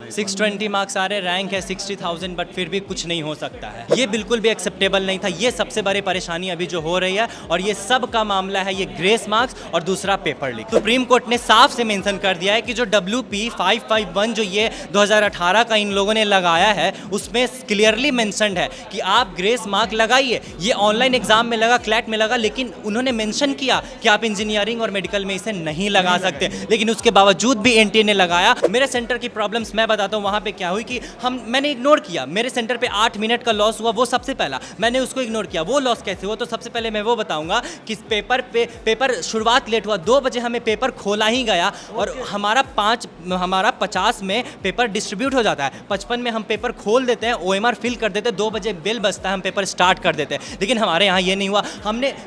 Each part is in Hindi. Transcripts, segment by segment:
हैं? 620 मार्क्स आ रहे, रैंक है 60,000, बट फिर भी कुछ नहीं हो सकता है। ये बिल्कुल भी एक्सेप्टेबल नहीं था। ये सबसे बड़ी परेशानी अभी जो हो रही है, और ये सब का मामला है ये ग्रेस मार्क्स और दूसरा पेपर लीक। सुप्रीम कोर्ट ने साफ से मेंशन कर दिया है कि जो WP 551 जो ये 2018 का इन लोगों ने लगाया है, उसमें क्लियरली मेंशन्ड है कि आप ग्रेस मार्क लगाइए। ये ऑनलाइन एग्जाम में लगा, क्लैट में लगा, लेकिन उन्होंने मेंशन किया कि आप इंजीनियरिंग और मेडिकल में इसे नहीं लगा सकते, लेकिन उसके बावजूद भी NTA ने लगाया। मेरे सेंटर की प्रॉब्लम्स मैं बताता हूँ। वहाँ पे क्या हुई कि मैंने इग्नोर किया। मेरे सेंटर पे 8 मिनट का लॉस हुआ, वो सबसे पहला मैंने उसको इग्नोर किया। वो लॉस कैसे हुआ, तो सबसे पहले मैं वो बताऊंगा कि पेपर शुरुआत लेट हुआ। 2 बजे हमें पेपर खोला ही गया, और हमारा 50 में पेपर डिस्ट्रीब्यूट हो जाता है। 55 में हम पेपर खोल देते हैं, OMR फिल कर देते हैं, 2 बजे बेल बजता है, हम पेपर स्टार्ट कर देते हैं। लेकिन हमारे यहाँ ये नहीं हुआ।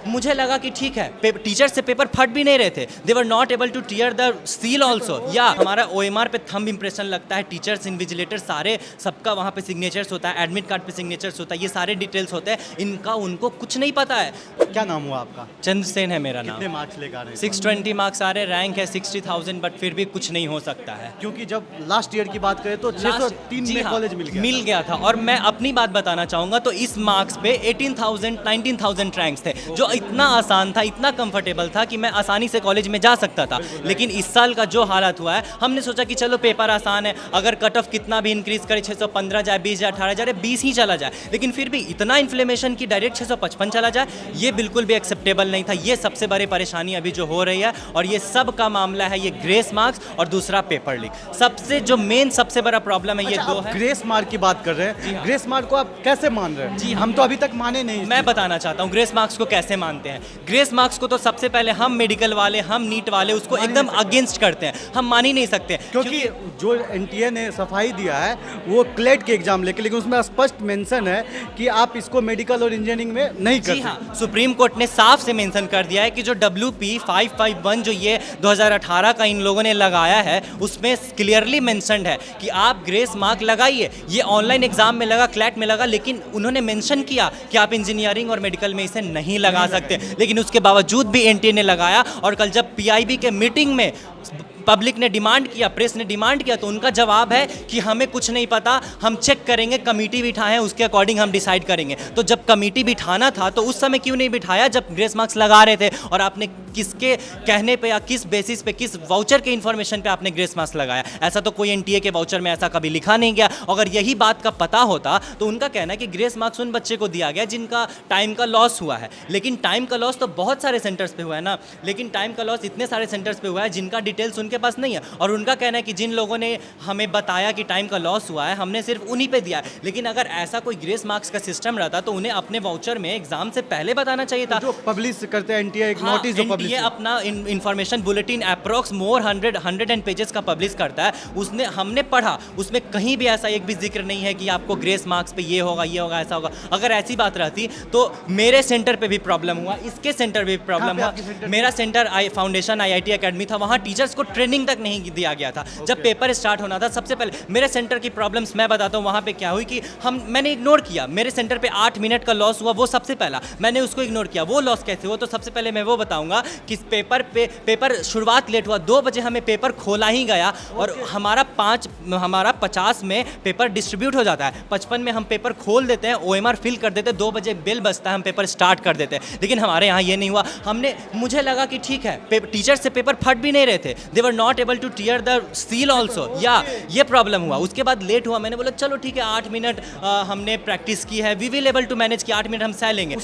मुझे लगा कि ठीक है, टीचर से पेपर फट भी नहीं रहे थे। They were not able to tear the seal also. या हमारा OMR पे थंब इंप्रेशन लगता है, टीचर्स, इन्विजिलेटर सारे सबका वहाँ पे सिग्नेचर्स होता है, एडमिट कार्ड पे सिग्नेचर्स होता है, ये सारे डिटेल्स होते हैं। इनका उनको कुछ नहीं पता है। क्या नाम हुआ आपका? चंद्रसेन है मेरा नाम। कितने मार्क्स लेकर आ रहे हैं? 620 मार्क्स आ रहे, रैंक है 60,000, बट फिर भी कुछ नहीं हो सकता है। क्योंकि जब लास्ट ईयर की बात करें तो 603 में कॉलेज मिल गया था। और मैं अपनी बात बताना चाहूँगा, तो इस मार्क्स पे 18,000 19,000 रैंक्स थे, जो इतना आसान था, इतना कंफर्टेबल था कि मैं आसानी से कॉलेज में जा सकता था। लेकिन इस साल का जो हालत हुआ है, हमने सोचा कि चलो पेपर आसान है, अगर कट ऑफ कितना भी इंक्रीज करे, 615 जाए, 20 जाए, 18 जाए, 20 ही चला जाए, लेकिन फिर भी इतना इन्फ्लेमेशन की डायरेक्ट 655 चला जाए, ये बिल्कुल भी एक्सेप्टेबल नहीं था। ये सबसे बड़ी परेशानी अभी जो हो रही है, और ये सब का मामला है ये ग्रेस मार्क्स और दूसरा पेपर लीक। सबसे बड़ा प्रॉब्लम है। ये दो है। ग्रेस मार्क की बात कर रहे हैं, ग्रेस मार्क को आप कैसे मान रहे हैं? जी हम तो अभी तक माने नहीं। मैं बताना चाहता हूँ ग्रेस मार्क्स को कैसे मानते हैं। ग्रेस मार्क्स को तो सबसे पहले हम मेडिकल वाले, हम नीट वाले उसको एकदम अगेंस्ट करते हैं, हम मान ही नहीं सकते। क्योंकि जो NTA ने सफाई दिया है वो क्लेट के एग्जाम लेके, लेकिन उसमें स्पष्ट मेंशन है कि आप इसको मेडिकल और इंजीनियरिंग में नहीं कर सकते। हाँ, सुप्रीम कोर्ट ने साफ से मेंशन कर दिया है कि जो WP 551 जो ये 2018 का इन लोगों ने लगाया है, उसमें क्लियरली मेंशन्ड है कि आप ग्रेस मार्क लगाइए। ये ऑनलाइन एग्जाम में लगा, क्लैट में लगा, लेकिन उन्होंने मेंशन किया कि आप इंजीनियरिंग और मेडिकल में इसे नहीं लगा सकते, लेकिन उसके बावजूद भी NTA ने लगाया। और कल जब PIB के मीटिंग में पब्लिक ने डिमांड किया, प्रेस ने डिमांड किया, तो उनका जवाब है कि हमें कुछ नहीं पता, हम चेक करेंगे, कमेटी बिठाए हैं, उसके अकॉर्डिंग हम डिसाइड करेंगे। तो जब कमेटी बिठाना था तो उस समय क्यों नहीं बिठाया जब ग्रेस मार्क्स लगा रहे थे? और आपने किसके कहने पे या किस बेसिस पे, किस वाउचर के इन्फॉर्मेशन पे आपने ग्रेस मार्क्स लगाया? ऐसा तो कोई NTA के वाउचर में ऐसा कभी लिखा नहीं गया। अगर यही बात का पता होता तो उनका कहना है कि ग्रेस मार्क्स उन बच्चे को दिया गया जिनका टाइम का लॉस हुआ है। लेकिन टाइम का लॉस तो बहुत सारे सेंटर्स पे हुआ है ना, लेकिन टाइम का लॉस इतने सारे सेंटर्स पे हुआ है जिनका डिटेल्स उनके पास नहीं है। और उनका कहना है कि जिन लोगों ने हमें बताया कि टाइम का लॉस हुआ है, हमने सिर्फ उन्हीं पे दिया है। लेकिन अगर ऐसा कोई ग्रेस मार्क्स का सिस्टम रहता तो उन्हें अपने वाउचर में एग्जाम से पहले बताना चाहिए था। जो पब्लिश करते हैं NTA, एक नोटिस जो पब्लिश, ये अपना इंफॉर्मेशन बुलेटिन अप्रॉक्स मोर 100 पेजेस का पब्लिश करता है। उसने हमने पढ़ा, उसमें कहीं भी ऐसा एक भी जिक्र नहीं है कि आपको ग्रेस मार्क्स पे ये होगा, ये होगा, ऐसा होगा। अगर ऐसी बात रहती तो मेरे सेंटर पे भी प्रॉब्लम हुआ, इसके सेंटर पे भी प्रॉब्लम हुआ। मेरा सेंटर फाउंडेशन IIT अकेडमी था, वहाँ टीचर्स को ट्रेनिंग तक नहीं दिया गया था। जब पेपर स्टार्ट होना था, सबसे पहले मेरे सेंटर की प्रॉब्लम्स मैं बताता हूँ। वहाँ पे क्या हुई कि मैंने इग्नोर किया। मेरे सेंटर पे 8 मिनट का लॉस हुआ, वो सबसे पहला मैंने उसको इग्नोर किया। वो लॉस कैसे हुआ, तो सबसे पहले मैं वो बताऊंगा कि पेपर शुरुआत लेट हुआ। 2 बजे हमें पेपर खोला ही गया, और हमारा 50 में पेपर डिस्ट्रीब्यूट हो जाता है। 55 में हम पेपर खोल देते हैं, OMR फिल कर देते हैं, 2 बजे बेल बजता है, हम पेपर स्टार्ट कर देते हैं। लेकिन हमारे यहाँ ये नहीं हुआ। मुझे लगा कि ठीक है, टीचर से पेपर फट भी नहीं रहे थे। They were not able to tear the seal also. या ये प्रॉब्लम हुआ। उसके बाद लेट हुआ। मैंने बोला चलो ठीक है, 8 मिनट हमने प्रैक्टिस की है, we will able to manage कि 8 मिनट हम सह लेंगे।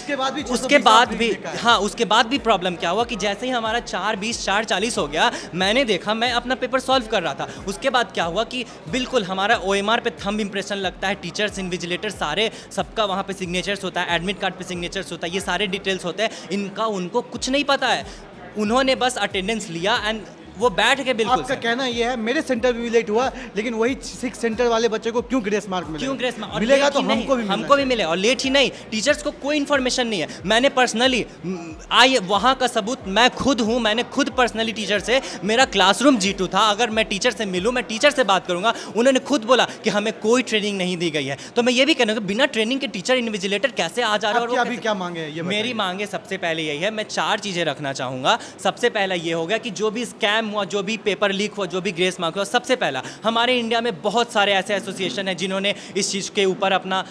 उसके बाद भी प्रॉब्लम क्या हुआ कि जैसे ही हमारा 4:20 4:40 हो गया, मैंने देखा, मैं अपना पेपर सॉल्व कर रहा था। उसके बाद क्या हुआ कि बिल्कुल हमारा OMR पे थंब इंप्रेशन लगता है, टीचर्स, इन्विजिलेटर सारे सबका वहाँ पे सिग्नेचर्स होता है, एडमिट कार्ड पे सिग्नेचर्स होता है, ये सारे डिटेल्स होते हैं। इनका उनको कुछ नहीं पता है। उन्होंने बस अटेंडेंस लिया एंड वो बैठ के बिल्कुल। आपका कहना ये है मेरे सेंटर भी लेट हुआ, लेकिन वही 6 सेंटर वाले बच्चे को क्यों ग्रेस मार्क मिलेगा? क्यों ग्रेस मार्क मिलेगा? तो हमको भी मिले। और लेट ही नहीं, टीचर्स को कोई इन्फॉर्मेशन नहीं है। मैंने पर्सनली वहाँ का सबूत मैं खुद हूँ। मैंने खुद पर्सनली टीचर से, मेरा क्लासरूम G2 था, अगर मैं टीचर से मिलूँ, मैं टीचर से बात करूँगा, उन्होंने खुद बोला कि हमें कोई ट्रेनिंग नहीं दी गई है। तो मैं ये भी कहना, बिना ट्रेनिंग के टीचर, इन्विजिलेटर कैसे आ जा रहा है? अभी क्या मांगे है? मेरी मांगे सबसे पहले यही है, मैं 4 चीज़ें रखना चाहूँगा। सबसे पहला ये हो गया कि जो भी स्कैम स्कैम हुआ, जो भी पेपर लीक हुआ, जो भी ग्रेस मार्क हुआ, सबसे पहला हमारे इंडिया में बहुत सारे ऐसे एसोसिएशन हैं जिन्होंने इस चीज़ के ऊपर अपना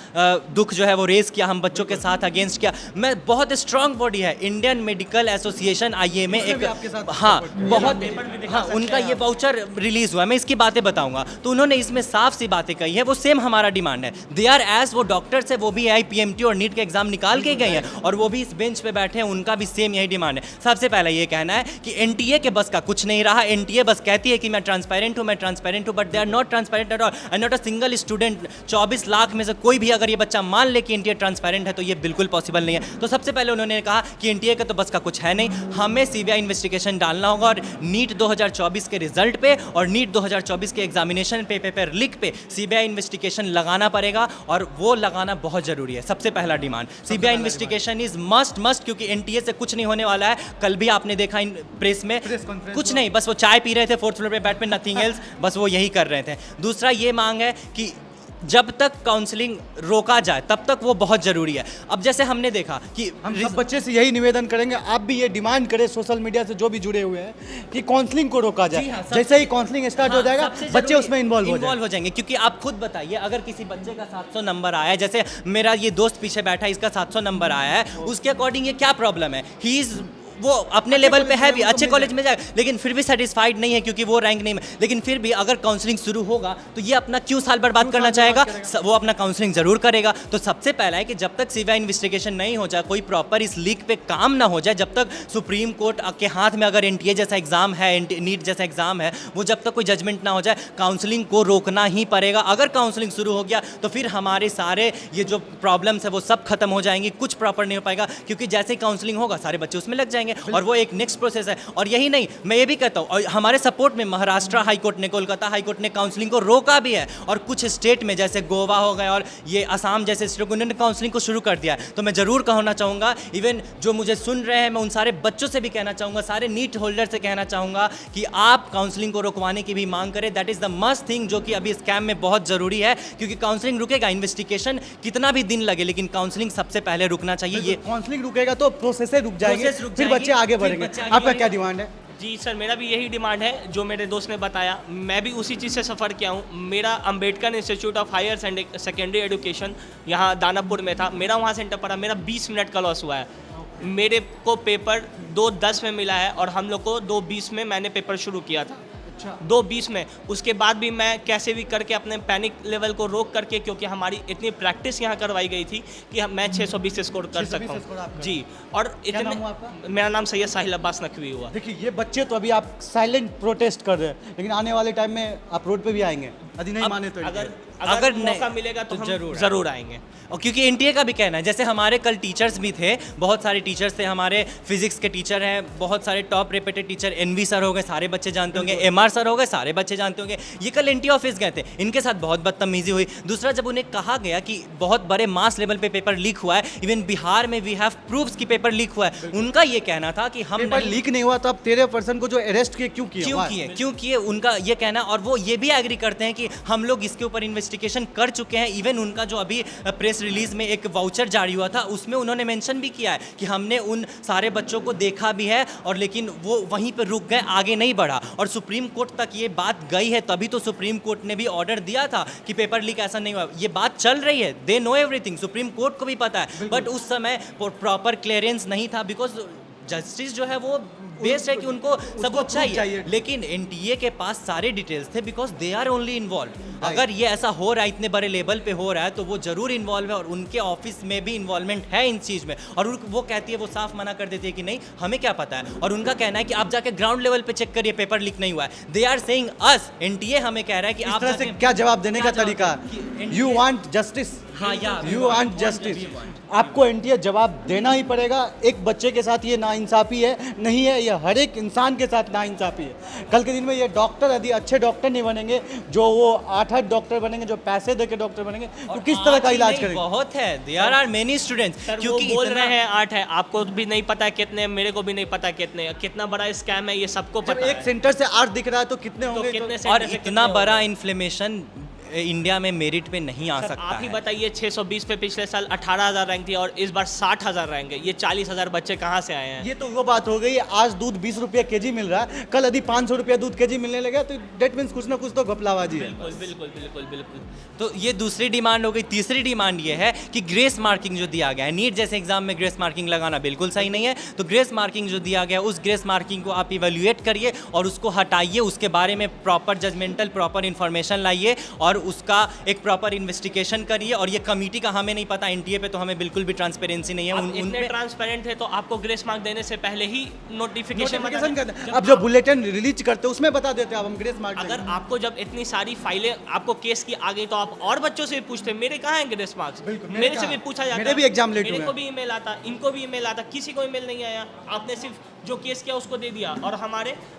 दुख जो है वो रेज़ किया, हम बच्चों के साथ अगेंस्ट किया। मैं बहुत स्ट्रांग बॉडी है इंडियन मेडिकल एसोसिएशन IAMA, एक हाँ बहुत हाँ उनका ये वाउचर रिलीज हुआ है, मैं इसकी बातें बताऊंगा। तो उन्होंने इसमें साफ सी बातें कही है, वो सेम हमारा डिमांड है। दे आर एज वो डॉक्टर्स है, वो भी AIPMT और नीट के एग्जाम निकाल के गए हैं और वो भी इस बेंच पे बैठे हैं, उनका भी सेम यही डिमांड है। सबसे पहले ये कहना है कि NTA के बस का कुछ नहीं रहा। NTA बस कहती है कि मैं ट्रांसपेरेंट हूँ, but they are not transparent at all. And not a single student, 24 lakh में से कोई भी अगर ये बच्चा मान ले कि NTA ट्रांसपेरेंट है तो ये बिल्कुल पॉसिबल नहीं है। तो सबसे पहले उन्होंने कहा कि NTA का तो बस का कुछ है नहीं, हमें CBI इन्वेस्टिगेशन डालना होगा और नीट 2024 के रिजल्ट पे और नीट 2024 के एग्जामिनेशन पे, पेपर लीक पे CBI इन्वेस्टिगेशन लगाना पड़ेगा और वो लगाना बहुत जरूरी है। सबसे पहला demand CBI investigation is must, क्योंकि NTA से कुछ नहीं होने वाला है। कल भी आपने देखा इन प्रेस में कुछ नहीं, बस वो चाय पी रहे थे 4th फ्लोर पे बैठ पे, नथिंग एल्स, बस वो यही कर रहे थे। दूसरा ये मांग है कि जब तक काउंसलिंग रोका जाए तब तक वो बहुत ज़रूरी है। अब जैसे हमने देखा कि हम सब बच्चे से यही निवेदन करेंगे, आप भी ये डिमांड करें सोशल मीडिया से जो भी जुड़े हुए हैं कि काउंसलिंग को रोका जाए। हाँ, जैसे ही काउंसलिंग स्टार्ट हो जाएगा बच्चे उसमें इन्वॉल्व हो जाएंगे। क्योंकि आप खुद बताइए, अगर किसी बच्चे का 700 नंबर आया है, जैसे मेरा ये दोस्त पीछे बैठा है, इसका 700 नंबर आया है, उसके अकॉर्डिंग ये क्या प्रॉब्लम है? ही इज़ वो अपने लेवल पे है भी, अच्छे कॉलेज में जाए, लेकिन फिर भी सेटिस्फाइड नहीं है क्योंकि वो रैंक नहीं है। लेकिन फिर भी अगर काउंसलिंग शुरू होगा तो ये अपना क्यों साल बर्बाद करना चाहेगा? वो अपना काउंसलिंग जरूर करेगा। तो सबसे पहला है कि जब तक CBI इन्वेस्टिगेशन नहीं हो जाए, कोई प्रॉपर इस लीक पे काम ना हो जाए, जब तक सुप्रीम कोर्ट के हाथ में अगर NTA जैसा एग्जाम है, नीट जैसा एग्जाम है, वो जब तक कोई जजमेंट ना हो जाए, काउंसलिंग को रोकना ही पड़ेगा। अगर काउंसलिंग शुरू हो गया तो फिर हमारे सारे ये जो प्रॉब्लम्स है वो सब खत्म हो जाएंगी, कुछ प्रॉपर नहीं हो पाएगा। क्योंकि जैसे ही काउंसलिंग होगा सारे बच्चे उसमें लग जाएंगे और वो एक प्रोसेस है। और यही नहीं, मैं ये भी कहता हूँ, और हमारे सपोर्ट में महाराष्ट्र हाई कोर्ट ने, कोलकाता हाई कोर्ट ने काउंसलिंग को रोका भी है, और कुछ स्टेट में जैसे गोवा हो गए और ये असम जैसे स्टेट, उन्होंने काउंसलिंग को शुरू कर दिया है। तो मैं जरूर कहना चाहूँगा, इवन जो मुझे सुन रहे हैं, मैं उन सारे बच्चों से भी कहना चाहूँगा, सारे नीट होल्डर से कहना चाहूँगा कि आप काउंसलिंग को रुकवाने की भी मांग करें। That is the must thing जो कि अभी स्कैम में बहुत ज़रूरी है, क्योंकि काउंसलिंग रुकेगा, इन्वेस्टिगेशन कितना भी दिन लगे, लेकिन काउंसलिंग सबसे पहले रुकना चाहिए। ये काउंसलिंग रुकेगा तो प्रोसेस रुक जाएंगे, फिर बच्चे आगे बढ़ेंगे। आपका क्या डिमांड है? जी सर, मेरा भी यही डिमांड है जो मेरे दोस्त ने बताया। मैं भी उसी चीज़ से सफ़र किया हूँ। मेरा Ambedkar institute of higher secondary education यहाँ दानापुर में था, मेरा वहाँ सेंटर पड़ा, मेरा 20 मिनट का लॉस हुआ है। मेरे को पेपर 2:10 में मिला है और हम लोग को 2:20 में मैंने पेपर शुरू किया था। 2:20 में। उसके बाद भी मैं कैसे भी करके अपने पैनिक लेवल को रोक करके, क्योंकि हमारी इतनी प्रैक्टिस यहाँ करवाई गई थी कि मैं 620 स्कोर कर सकता हूँ जी। और इतने, मेरा नाम सैयद साहिल अब्बास नकवी हुआ। देखिए ये बच्चे तो अभी आप साइलेंट प्रोटेस्ट कर रहे हैं, लेकिन आने वाले टाइम में आप रोड पे भी आएंगे यदि नहीं माने तो। अगर मौका मिलेगा तो हम जरूर आएंगे। और क्योंकि NTA का भी कहना है, जैसे हमारे कल टीचर्स भी थे, बहुत सारे टीचर्स थे, हमारे फिजिक्स के टीचर हैं, बहुत सारे टॉप रेपेटेड टीचर, NV सर हो गए, सारे बच्चे जानते होंगे, MR सर हो गए, सारे बच्चे जानते होंगे। ये कल NTA ऑफिस गए थे, इनके साथ बहुत बदतमीजी हुई। दूसरा, जब उन्हें कहा गया कि बहुत बड़े मास लेवल पे पेपर लीक हुआ है, इवन बिहार में वी हैव प्रूफ्स कि पेपर लीक हुआ है, उनका ये कहना था कि हम पेपर लीक नहीं हुआ तो आप 13% को जो अरेस्ट किए क्यों किए? उनका ये कहना। और वो ये भी एग्री करते हैं कि हम लोग इसके ऊपर इन्वेस्टिगेशन कर चुके हैं। इवन उनका जो अभी प्रेस रिलीज में एक वाउचर जारी हुआ था, उसमें उन्होंने मेंशन भी किया है कि हमने उन सारे बच्चों को देखा भी है, और लेकिन वो वहीं पर रुक गए, आगे नहीं बढ़ा। और सुप्रीम कोर्ट तक ये बात गई है, तभी तो सुप्रीम कोर्ट ने भी ऑर्डर दिया था कि पेपर लीक ऐसा नहीं हुआ। ये बात चल रही है, they know everything, supreme court को भी पता है, बट उस समय प्रॉपर क्लियरेंस नहीं था, बिकॉज जस्टिस जो है वो बेस्ड है कि उनको सब कुछ चाहिए। लेकिन NTA के पास सारे डिटेल्स थे, because they are only involve. अगर ये ऐसा हो रहा है, इतने बड़े लेवल पे हो रहा है, तो वो जरूर इन्वॉल्व है, और उनके ऑफिस में भी इन्वॉल्वमेंट है इन चीज़ में। और वो कहती है, वो साफ मना कर देती है कि नहीं, हमें क्या पता है। और उनका कहना है कि आप जाके ग्राउंड लेवल पे चेक करिए, पेपर लीक नहीं हुआ है। They are saying us, NTA हमें कह रहा है कि आप तरह से क्या जवाब देने का तरीका, you want justice, you want justice, आपको NTA जवाब देना ही पड़ेगा। एक बच्चे के साथ ये नाइंसाफ़ी है, नहीं है, ये हर एक इंसान के साथ नाइंसाफ़ी है। कल के दिन में ये डॉक्टर यदि अच्छे डॉक्टर नहीं बनेंगे, जो वो 8 डॉक्टर बनेंगे, जो पैसे दे के डॉक्टर बनेंगे, तो किस तरह का इलाज करेंगे? बहुत है, देयर आर मेनी स्टूडेंट्स, क्योंकि बोल रहे हैं 8 है, आपको भी नहीं पता कितने, मेरे को भी नहीं पता कितने, कितना बड़ा स्कैम है ये सबको पता है। एक सेंटर से 8 दिख रहा है तो कितने होंगे? और इतना बड़ा इन्फ्लेमेशन इंडिया में मेरिट पे नहीं आ सर, सकता आप ही है। बताइए 620 पे पिछले साल 18,000 रैंक थी और इस बार 60,000 रैंक है। ये 40,000 बच्चे कहाँ से आए हैं? ये तो वो बात हो गई, आज दूध 20 रुपये केजी मिल रहा है, कल यदि 500 रुपया दूध केजी मिलने लगा तो डेट मीन्स कुछ ना कुछ तो घपलाबाजी है। बिल्कुल बिल्कुल बिल्कुल बिल्कुल। तो ये दूसरी डिमांड हो गई। तीसरी डिमांड ये है कि ग्रेस मार्किंग जो दिया गया है, नीट जैसे एग्जाम में ग्रेस मार्किंग लगाना बिल्कुल सही नहीं है। तो ग्रेस मार्किंग जो दिया गया है, उस ग्रेस मार्किंग को आप इवेल्युएट करिए और उसको हटाइए, उसके बारे में प्रॉपर जजमेंटल प्रॉपर इन्फॉर्मेशन लाइए और उसका एक प्रॉपर इन्वेस्टिगेशन करिए। और ये कमेटी का हमें नहीं पता, एनटीए पे तो हमें बिल्कुल भी ट्रांसपेरेंसी नहीं है। आप इतने उनमें ट्रांसपेरेंट है तो आपको ग्रेस मार्क देने से पहले ही नोटिफिकेशन नोटिफिकेशन करते हैं। अब जो बुलेटिन रिलीज करते हैं उसमें बता देते हैं अब हम ग्रेस मार्क अगर आपको जब इतनी सारी फाइलें आपको केस की आ गई तो आप और बच्चों से भी पूछते मेरे कहाँ हैं ग्रेस मार्क्स? बिल्कुल, मेरे से कहाँ? भी पूछा जाता, मेरे भी एग्जाम लेट मेरे हुए को हैं। भी ईमेल आता, इनको भी ईमेल आता, किसी को ईमेल नहीं आया। आपने सिर्फ जो केस किया उसको दे दिया। और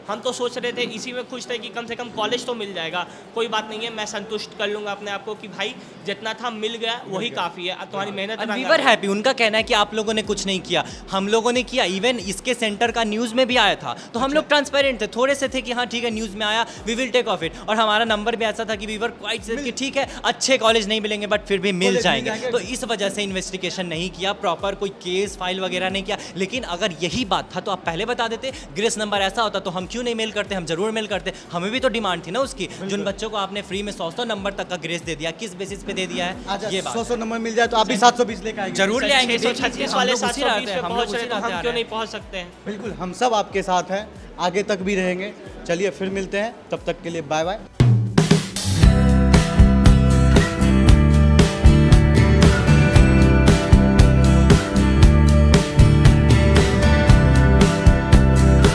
हम तो सोच रहे थे, इसी में खुश थे कि कम से कम कॉलेज तो मिल जाएगा। कोई बात नहीं है, मैं संतुष्ट कर लूंगा अपने आप को कि भाई जितना था मिल गया, वही काफ़ी है। अब तुम्हारी मेहनत वी वर हैप्पी। उनका कहना है कि आप लोगों ने कुछ नहीं किया, हम लोगों ने किया। इवन इसके सेंटर का न्यूज़ में भी आया था, तो हम लोग ट्रांसपेरेंट थे, थोड़े से थे कि हाँ ठीक है न्यूज़ में आया, we will take off it. और हमारा नंबर भी ऐसा था कि वी वर क्वाइट सेफ कि ठीक है अच्छे कॉलेज नहीं मिलेंगे बट फिर भी मिल कॉलेज मिल जाएंगे। जाएंगे। तो इस वजह से इन्वेस्टिगेशन नहीं किया, प्रॉपर कोई केस फाइल वगैरह नहीं किया। लेकिन अगर यही बात था तो आप पहले बता देते, ग्रेस नंबर ऐसा होता तो हम क्यों नहीं मेल करते? हम जरूर मेल करते, हमें भी तो डिमांड थी ना उसकी। जिन बच्चों को आपने फ्री में 100 नंबर तक का ग्रेस दे दिया, किस बेसिस पे दे दिया है ये बात 100 नंबर मिल जाए तो आप भी 720 लेकर आएंगे। जरूर ले आएंगे। 636 वाले 720 पे पहुंच रहे तो हम क्यों नहीं पहुंच सकते हैं? बिल्कुल, हम सब आपके साथ हैं, आगे तक भी रहेंगे। चलिए फिर मिलते हैं, तब तक के लिए बाय बाय।